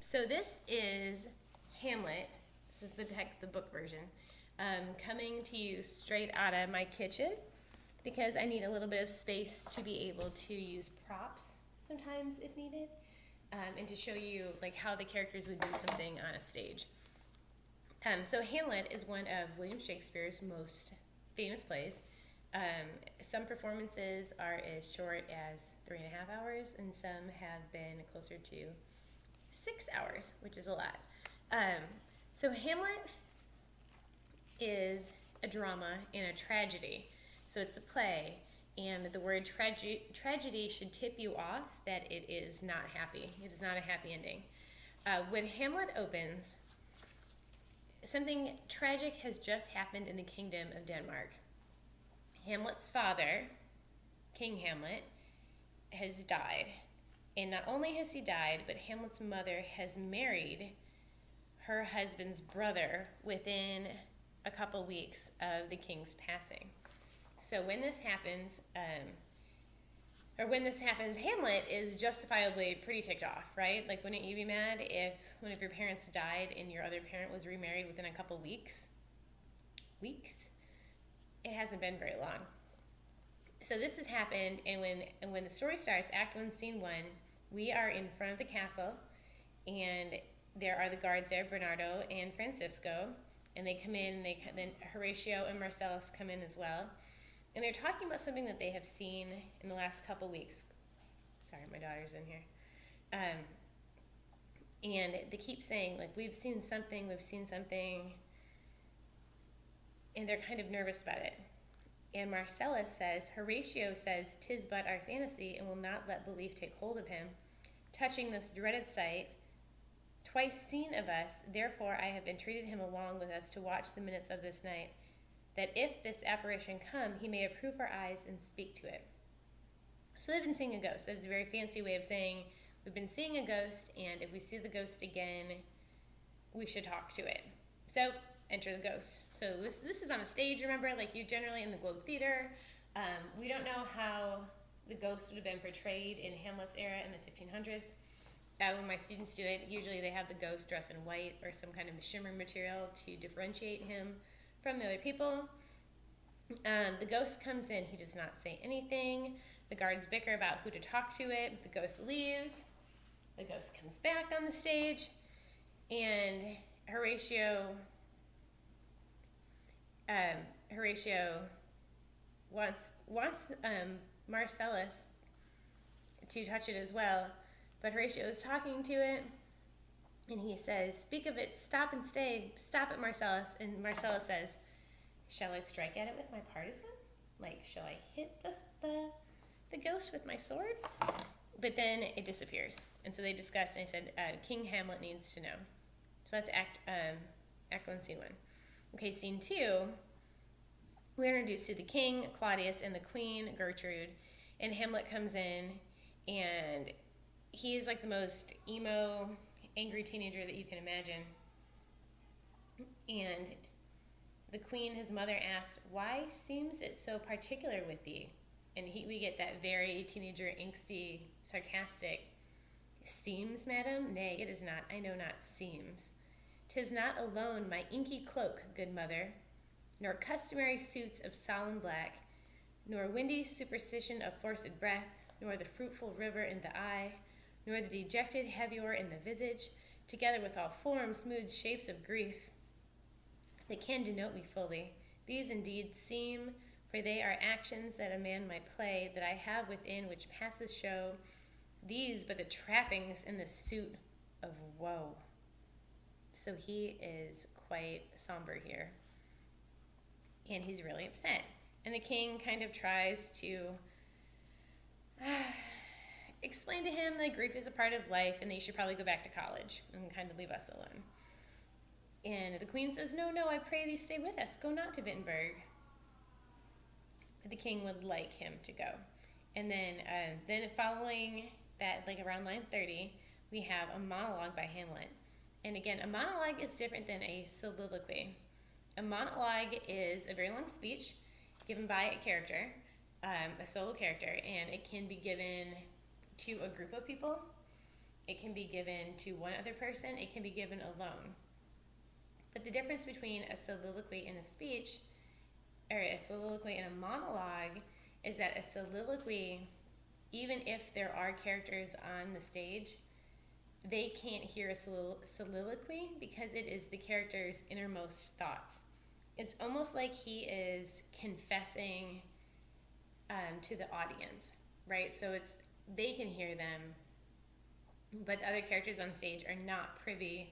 So this is Hamlet. This is the book version. Coming to you straight out of my kitchen because I need a little bit of space to be able to use props sometimes if needed, and to show you like how the characters would do something on a stage. So Hamlet is one of William Shakespeare's most famous plays. Some performances are as short as 3.5 hours, and some have been closer to 6 hours, which is a lot. So Hamlet is a drama and a tragedy. So it's a play, and the word tragedy should tip you off that it is not happy. It is not a happy ending. When Hamlet opens, something tragic has just happened in the kingdom of Denmark. Hamlet's father, King Hamlet, has died. And not only has he died, but Hamlet's mother has married her husband's brother within a couple weeks of the king's passing. So when this happens, Hamlet is justifiably pretty ticked off, right? Like, wouldn't you be mad if one of your parents died and your other parent was remarried within a couple weeks? Weeks? It hasn't been very long. So this has happened, and when the story starts, Act 1, Scene 1, we are in front of the castle, and there are the guards there, Bernardo and Francisco, and they come in, then Horatio and Marcellus come in as well, and they're talking about something that they have seen in the last couple weeks. Sorry, my daughter's in here. And they keep saying, like, we've seen something, and they're kind of nervous about it. And Marcellus says, Horatio says, 'tis but our fantasy, and will not let belief take hold of him. Touching this dreaded sight, twice seen of us, therefore I have entreated him along with us to watch the minutes of this night, that if this apparition come, he may approve our eyes and speak to it. So they've been seeing a ghost. That's a very fancy way of saying, we've been seeing a ghost, and if we see the ghost again, we should talk to it. So, enter the ghost. So this is on a stage, remember, like you generally in the Globe Theater. We don't know how the ghost would have been portrayed in Hamlet's era in the 1500s. When my students do it, usually they have the ghost dressed in white or some kind of shimmer material to differentiate him from the other people. The ghost comes in, he does not say anything. The guards bicker about who to talk to it. The ghost leaves. The ghost comes back on the stage, and Horatio wants Marcellus to touch it as well, but Horatio is talking to it, and he says, "Speak of it, stop and stay, stop it, Marcellus." And Marcellus says, "Shall I strike at it with my partisan? Like, shall I hit the ghost with my sword?" But then it disappears, and so they discussed, and they said, King Hamlet needs to know. So that's Act 1, Scene 1. Okay, Scene 2, we're introduced to the king, Claudius, and the queen, Gertrude, and Hamlet comes in, and he is like the most emo, angry teenager that you can imagine. And the queen, his mother, asked, "Why seems it so particular with thee?" And we get that very teenager, angsty, sarcastic, "Seems, madam? Nay, it is not. I know not seems. 'Tis not alone my inky cloak, good mother, nor customary suits of solemn black, nor windy superstition of forced breath, nor the fruitful river in the eye, nor the dejected heavior in the visage, together with all forms, moods, shapes of grief, that can denote me fully. These indeed seem, for they are actions that a man might play, that I have within which passes show, these but the trappings in the suit of woe." So he is quite somber here, and he's really upset. And the king kind of tries to explain to him that grief is a part of life and that you should probably go back to college and kind of leave us alone. And the queen says, no, I pray thee stay with us. Go not to Wittenberg. But the king would like him to go. And then following that, like around line 30, we have a monologue by Hamlet. And again, a monologue is different than a soliloquy. A monologue is a very long speech given by a character, a solo character, and it can be given to a group of people. It can be given to one other person. It can be given alone. But the difference between a soliloquy and a speech, or a soliloquy and a monologue, is that a soliloquy, even if there are characters on the stage, they can't hear a soliloquy because it is the character's innermost thoughts. It's almost like he is confessing to the audience, right? So they can hear them, but the other characters on stage are not privy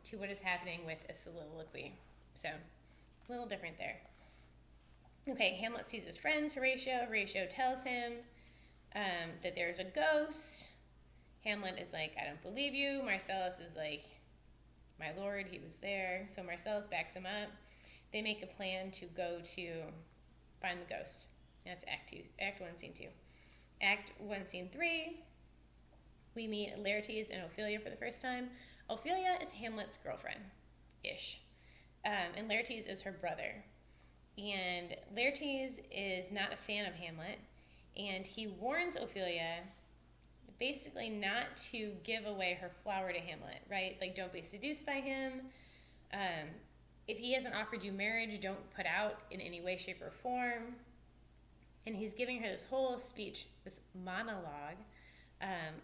to what is happening with a soliloquy. So, a little different there. Okay, Hamlet sees his friends, Horatio. Horatio tells him that there's a ghost. Hamlet is like, I don't believe you. Marcellus is like, my lord, he was there. So Marcellus backs him up. They make a plan to go to find the ghost. That's Act 1, Scene 2. Act 1, Scene 3, we meet Laertes and Ophelia for the first time. Ophelia is Hamlet's girlfriend-ish, and Laertes is her brother. And Laertes is not a fan of Hamlet, and he warns Ophelia basically not to give away her flower to Hamlet, right? Like, don't be seduced by him. If he hasn't offered you marriage, don't put out in any way, shape, or form. And he's giving her this whole speech, this monologue,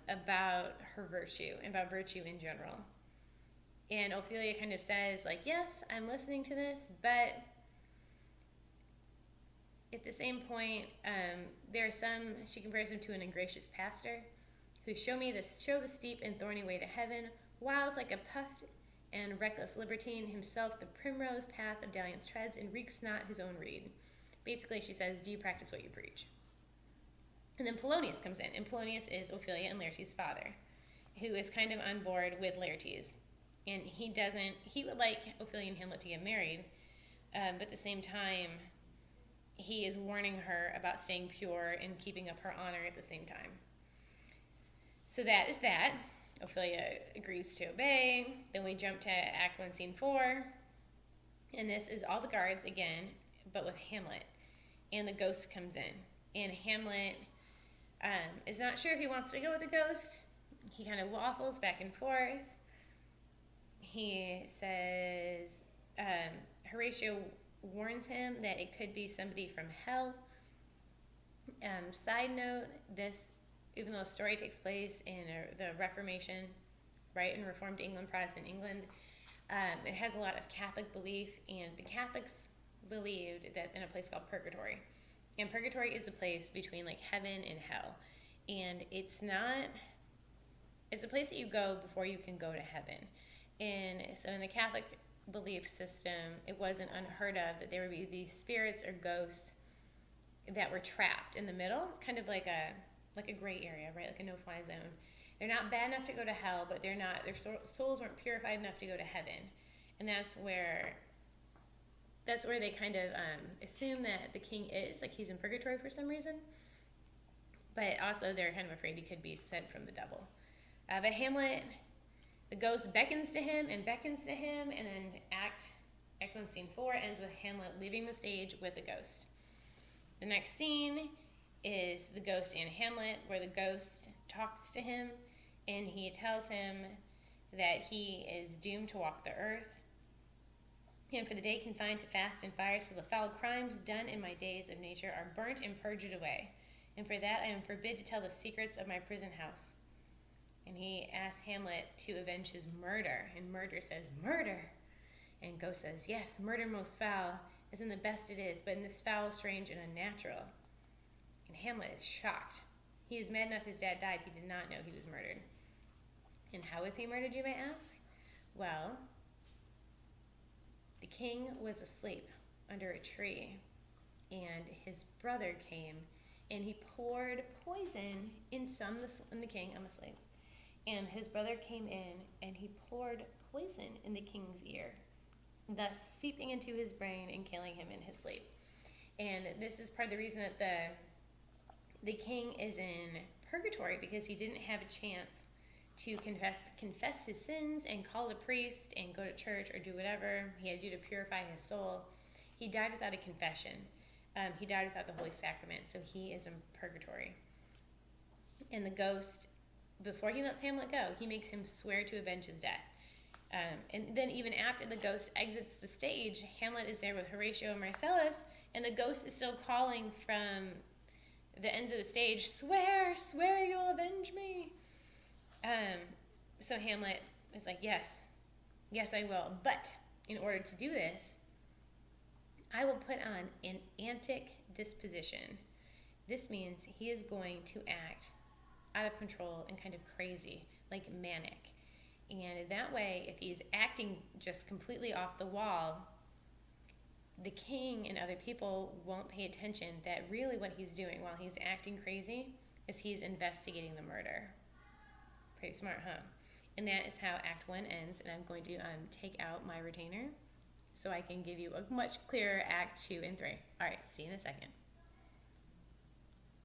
about her virtue, about virtue in general. And Ophelia kind of says, like, yes, I'm listening to this, but at the same point, she compares him to an ingracious pastor who show the steep and thorny way to heaven, whiles like a puffed and reckless libertine, himself the primrose path of dalliance treads, and reeks not his own reed. Basically, she says, do you practice what you preach? And then Polonius comes in, and Polonius is Ophelia and Laertes' father, who is kind of on board with Laertes. And he would like Ophelia and Hamlet to get married, but at the same time, he is warning her about staying pure and keeping up her honor at the same time. So that is that. Ophelia agrees to obey. Then we jump to Act 1, Scene 4. And this is all the guards again, but with Hamlet. And the ghost comes in. And Hamlet is not sure if he wants to go with the ghost. He kind of waffles back and forth. He says, Horatio warns him that it could be somebody from hell. Side note, even though the story takes place in the Reformation, right, in Reformed England, Protestant England, it has a lot of Catholic belief, and the Catholics believed that in a place called Purgatory. And Purgatory is a place between like heaven and hell. And it's a place that you go before you can go to heaven. And so in the Catholic belief system, it wasn't unheard of that there would be these spirits or ghosts that were trapped in the middle, kind of like a gray area, right? Like a no-fly zone. They're not bad enough to go to hell, but their souls weren't purified enough to go to heaven. And that's where they kind of assume that the king is, like he's in purgatory for some reason. But also they're kind of afraid he could be sent from the devil. But Hamlet, the ghost beckons to him, and then Act 1, Scene 4 ends with Hamlet leaving the stage with the ghost. The next scene is the ghost and Hamlet, where the ghost talks to him, and he tells him that he is doomed to walk the earth, and for the day confined to fast and fire, so the foul crimes done in my days of nature are burnt and purged away, and for that I am forbid to tell the secrets of my prison house. And he asks Hamlet to avenge his murder, and murder says, murder! And ghost says, yes, murder most foul, as in the best it is, but in this foul, strange, and unnatural. And Hamlet is shocked. He is mad enough his dad died, he did not know he was murdered. And how was he murdered, you may ask? Well, the king was asleep under a tree, and his brother came, and he poured poison into the king, I'm asleep. And his brother came in, and he poured poison in the king's ear, thus seeping into his brain and killing him in his sleep. And this is part of the reason that the king is in purgatory, because he didn't have a chance to confess his sins and call a priest and go to church or do whatever he had to do to purify his soul. He died without a confession. He died without the Holy Sacrament, so he is in purgatory. And the ghost before he lets Hamlet go, he makes him swear to avenge his death. And then even after the ghost exits the stage, Hamlet is there with Horatio and Marcellus, and the ghost is still calling from the ends of the stage, swear, swear you'll avenge me. So Hamlet is like, yes, I will. But in order to do this, I will put on an antic disposition. This means he is going to act out of control and kind of crazy, like manic. And that way, if he's acting just completely off the wall, the king and other people won't pay attention that really what he's doing while he's acting crazy is he's investigating the murder. Pretty smart, huh? And that is how Act 1 ends, and I'm going to take out my retainer so I can give you a much clearer Act 2 and 3. All right, see you in a second.